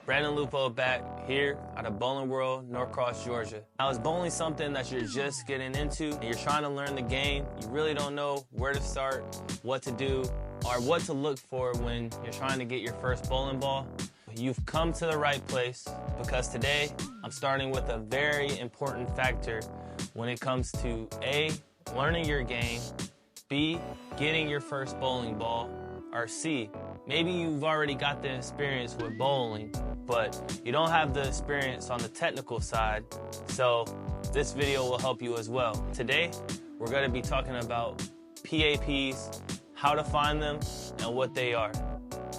Brandon Lupoe back here out of Bowling World Norcross, Georgia. Now, is bowling something that you're just getting into and you're trying to learn the game? You really don't know where to start, what to do, or what to look for when you're trying to get your first bowling ball? You've come to the right place, because today I'm starting with a very important factor when it comes to A, learning your game, B, getting your first bowling ball, or C, maybe you've already got the experience with bowling, but you don't have the experience on the technical side, so this video will help you as well. Today, we're going to be talking about PAPs, how to find them, and what they are.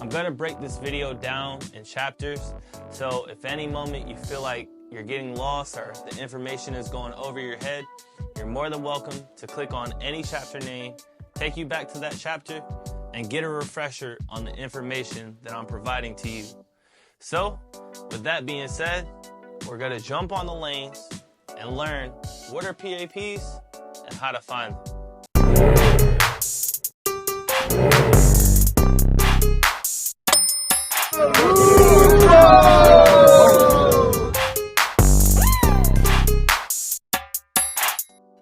I'm going to break this video down in chapters, so if any moment you feel like you're getting lost or the information is going over your head, you're more than welcome to click on any chapter name, take you back to that chapter, and get a refresher on the information that I'm providing to you. So, with that being said, we're going to jump on the lanes and learn what are PAPs and how to find them.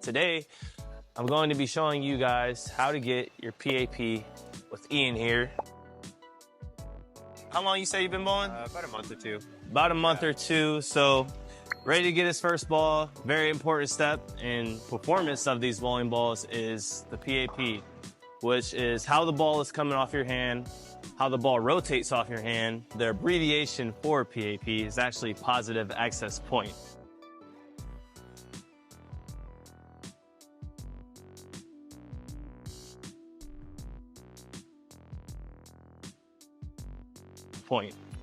Today, I'm going to be showing you guys how to get your PAP with Ian here. How long you say you've been bowling? About a month or two. About a month or two. So, ready to get his first ball. Very important step in performance of these bowling balls is the PAP, which is how the ball is coming off your hand, how the ball rotates off your hand. The abbreviation for PAP is actually positive access point.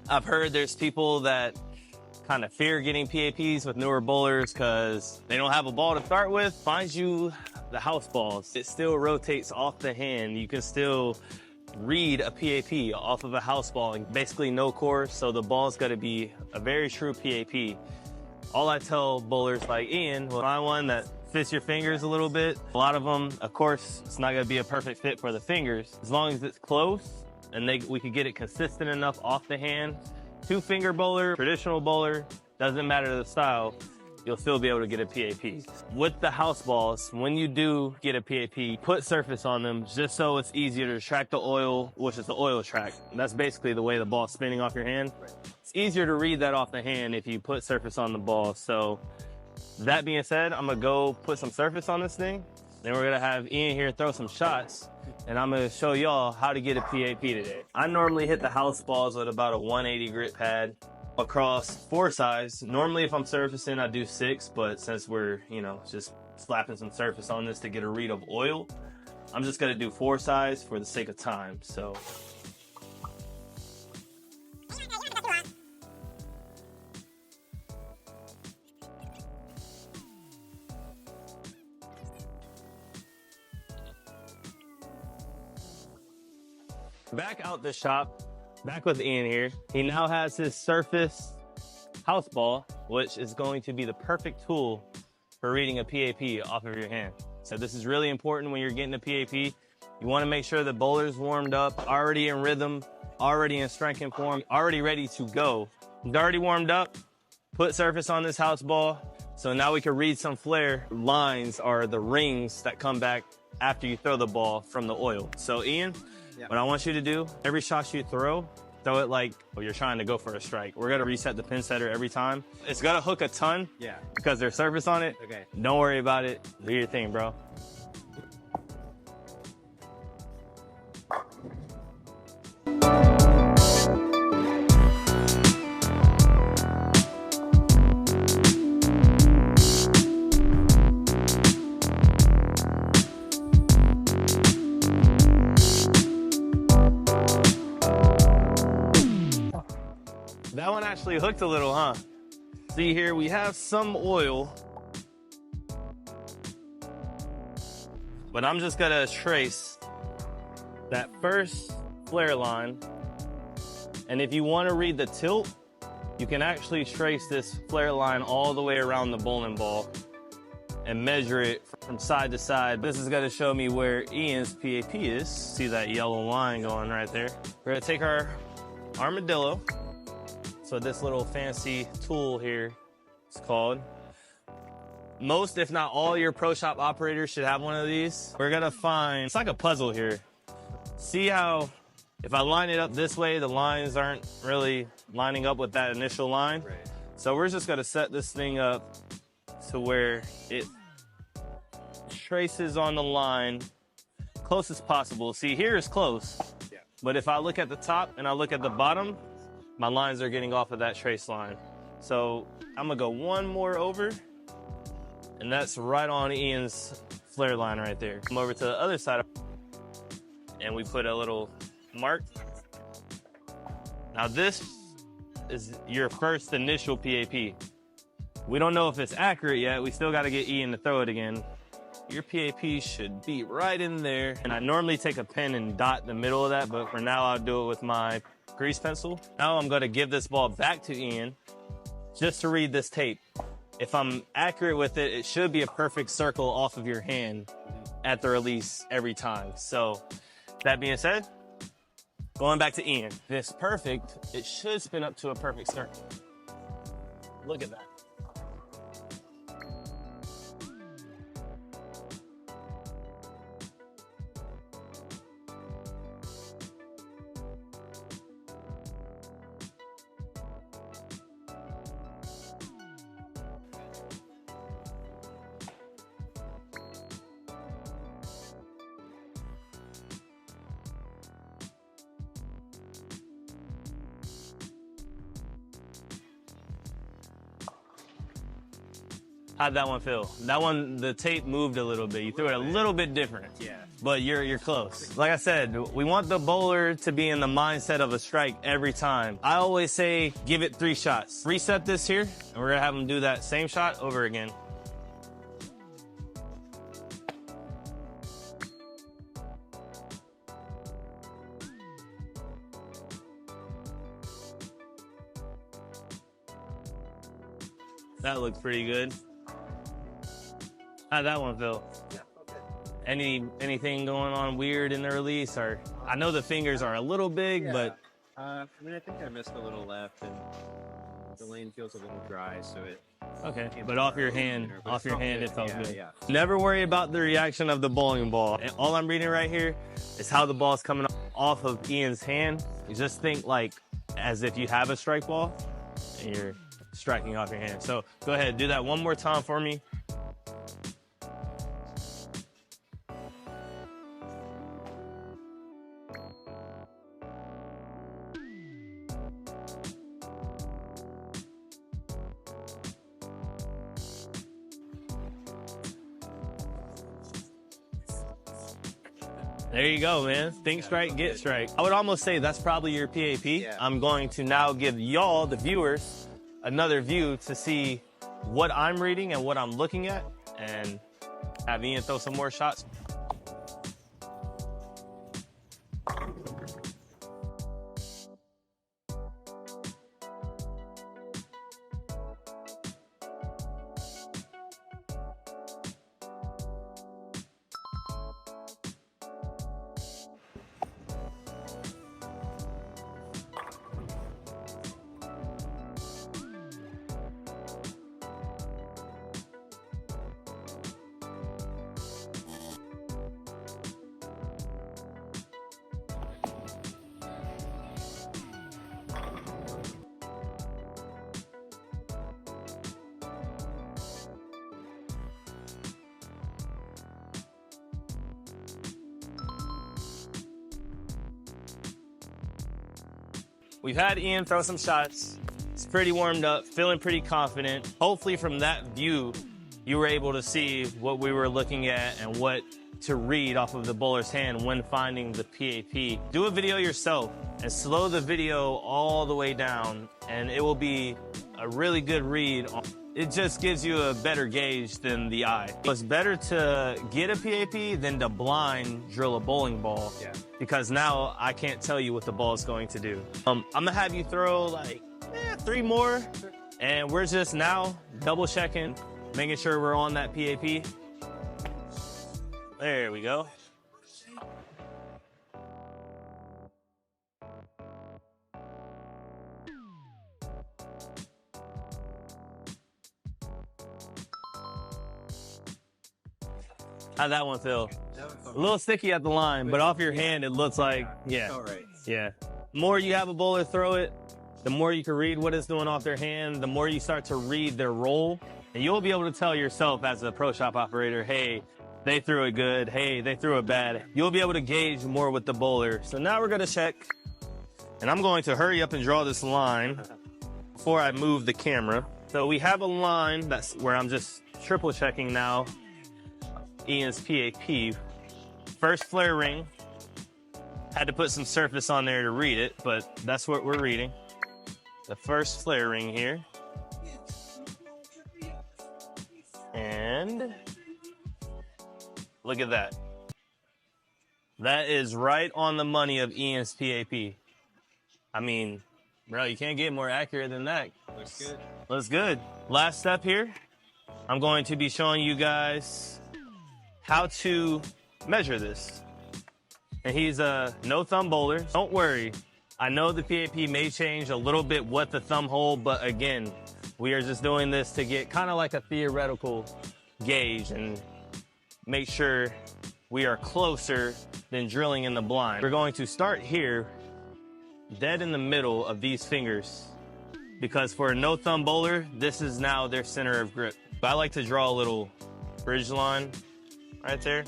I've heard there's people that kind of fear getting PAPs with newer bowlers because they don't have a ball to start with. Find you the house balls. It still rotates off the hand. You can still read a PAP off of a house ball, and basically no course, so the ball's got to be a very true PAP. All I tell bowlers like Ian, find one that fits your fingers a little bit. A lot of them, of course, it's not going to be a perfect fit for the fingers. As long as it's close, and we could get it consistent enough off the hand. 2-finger bowler, traditional bowler, doesn't matter the style, you'll still be able to get a PAP. With the house balls, when you do get a PAP, put surface on them just so it's easier to track the oil, which is the oil track. That's basically the way the ball's spinning off your hand. It's easier to read that off the hand if you put surface on the ball. So that being said, I'm gonna go put some surface on this thing. Then we're gonna have Ian here throw some shots, and I'm gonna show y'all how to get a PAP today. I normally hit the house balls with about a 180 grit pad across 4 sides. Normally if I'm surfacing, I do 6, but since we're, just slapping some surface on this to get a read of oil, I'm just gonna do 4 sides for the sake of time, so. Back out the shop, back with Ian here. He now has his surface house ball, which is going to be the perfect tool for reading a PAP off of your hand. So this is really important when you're getting a PAP. You want to make sure the bowler's warmed up, already in rhythm, already in striking form, already ready to go. He's already warmed up, put surface on this house ball. So now we can read some flare. Lines are the rings that come back after you throw the ball from the oil. So Ian, what I want you to do, every shot you throw it like you're trying to go for a strike. We're gonna reset the pin setter every time. It's gonna hook a ton because there's surface on it. Okay. Don't worry about it. Do your thing, bro. That one actually hooked a little, huh? See here, we have some oil, but I'm just gonna trace that first flare line. And if you wanna read the tilt, you can actually trace this flare line all the way around the bowling ball and measure it from side to side. This is gonna show me where Ian's PAP is. See that yellow line going right there? We're gonna take our armadillo. So this little fancy tool here is called. Most, if not all, your pro shop operators should have one of these. We're gonna find, it's like a puzzle here. See how, if I line it up this way, the lines aren't really lining up with that initial line. Right. So we're just gonna set this thing up to where it traces on the line close as possible. See, here is close. Yeah. But if I look at the top and I look at the bottom, my lines are getting off of that trace line. So I'm gonna go one more over, and that's right on Ian's flare line right there. Come over to the other side, and we put a little mark. Now this is your first initial PAP. We don't know if it's accurate yet. We still gotta get Ian to throw it again. Your PAP should be right in there. And I normally take a pen and dot the middle of that, but for now I'll do it with my grease pencil. Now I'm gonna give this ball back to Ian just to read this tape. If I'm accurate with it, it should be a perfect circle off of your hand at the release every time. So that being said, going back to Ian, if it's perfect, it should spin up to a perfect circle. Look at that. How'd that one feel? That one, the tape moved a little bit. You threw it a little bit different. Yeah. But you're close. Like I said, we want the bowler to be in the mindset of a strike every time. I always say, give it 3 shots. Reset this here, and we're gonna have him do that same shot over again. That looks pretty good. How'd that one feel? Yeah. Okay. Anything going on weird in the release? Or I know the fingers are a little big, but I mean, I think I missed a little left, and the lane feels a little dry, so it. okay. But off your hand, it felt good. Yeah. Never worry about the reaction of the bowling ball. And all I'm reading right here is how the ball's coming off of Ian's hand. You just think like as if you have a strike ball, and you're striking off your hand. So go ahead, do that one more time for me. There you go, man. Think strike, get strike. I would almost say that's probably your PAP. Yeah. I'm going to now give y'all, the viewers, another view to see what I'm reading and what I'm looking at, and have Ian throw some more shots. We've had Ian throw some shots. It's pretty warmed up, feeling pretty confident. Hopefully from that view, you were able to see what we were looking at and what to read off of the bowler's hand when finding the PAP. Do a video yourself and slow the video all the way down, and it will be a really good read. It just gives you a better gauge than the eye. It's better to get a PAP than to blind drill a bowling ball. Yeah. Because now I can't tell you what the ball is going to do. I'm gonna have you throw like 3 more, and we're just now double checking, making sure we're on that PAP. There we go. How'd that one feel? That was A little sticky at the line, but off your hand, it looks like, yeah. All right. Yeah. The more you have a bowler throw it, the more you can read what it's doing off their hand, the more you start to read their roll, and you'll be able to tell yourself as a pro shop operator, hey, they threw it good, hey, they threw it bad. You'll be able to gauge more with the bowler. So now we're gonna check, and I'm going to hurry up and draw this line before I move the camera. So we have a line that's where I'm just triple checking now Ian's PAP. First flare ring. Had to put some surface on there to read it, but that's what we're reading. The first flare ring here. And look at that. That is right on the money of Ian's PAP. I mean, bro, you can't get more accurate than that. Looks good. Looks good. Last step here, I'm going to be showing you guys how to measure this. And he's a no thumb bowler. Don't worry. I know the PAP may change a little bit what the thumb hold, but again, we are just doing this to get kind of like a theoretical gauge and make sure we are closer than drilling in the blind. We're going to start here, dead in the middle of these fingers, because for a no thumb bowler, this is now their center of grip. But I like to draw a little bridge line right there.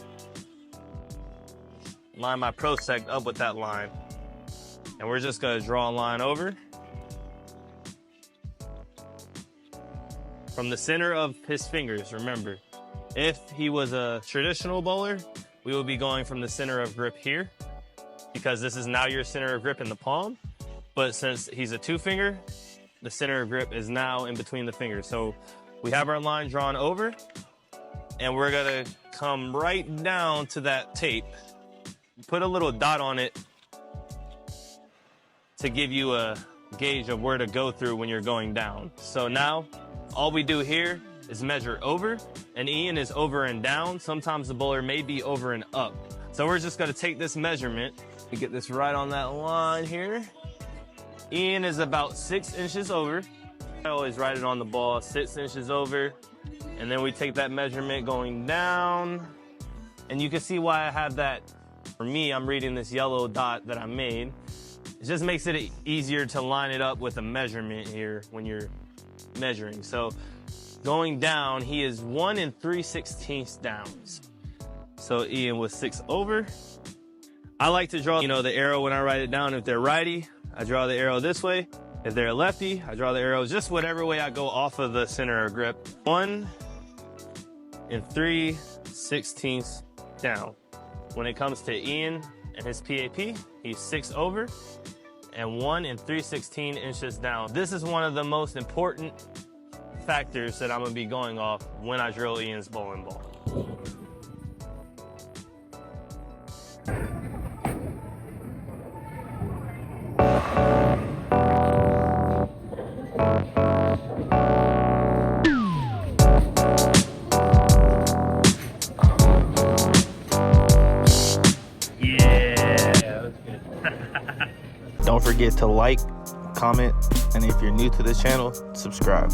Line my prosect up with that line. And we're just gonna draw a line over. From the center of his fingers, remember. If he was a traditional bowler, we would be going from the center of grip here, because this is now your center of grip in the palm. But since he's a two finger, the center of grip is now in between the fingers. So we have our line drawn over, and we're gonna come right down to that tape. Put a little dot on it to give you a gauge of where to go through when you're going down. So now, all we do here is measure over, and Ian is over and down. Sometimes the bowler may be over and up. So we're just gonna take this measurement and get this right on that line here. Ian is about 6 inches over. I always write it on the ball, 6 inches over. And then we take that measurement going down. And you can see why I have that. For me, I'm reading this yellow dot that I made. It just makes it easier to line it up with a measurement here when you're measuring. So going down, he is 1 3/16 down. So Ian was 6 over. I like to draw, the arrow when I write it down. If they're righty, I draw the arrow this way. If they're lefty, I draw the arrow just whatever way I go off of the center of grip. 1 3/16 down. When it comes to Ian and his PAP, he's 6 over and 1 3/16 inches down. This is one of the most important factors that I'm gonna be going off when I drill Ian's bowling ball. Don't forget to like, comment, and if you're new to the channel, subscribe.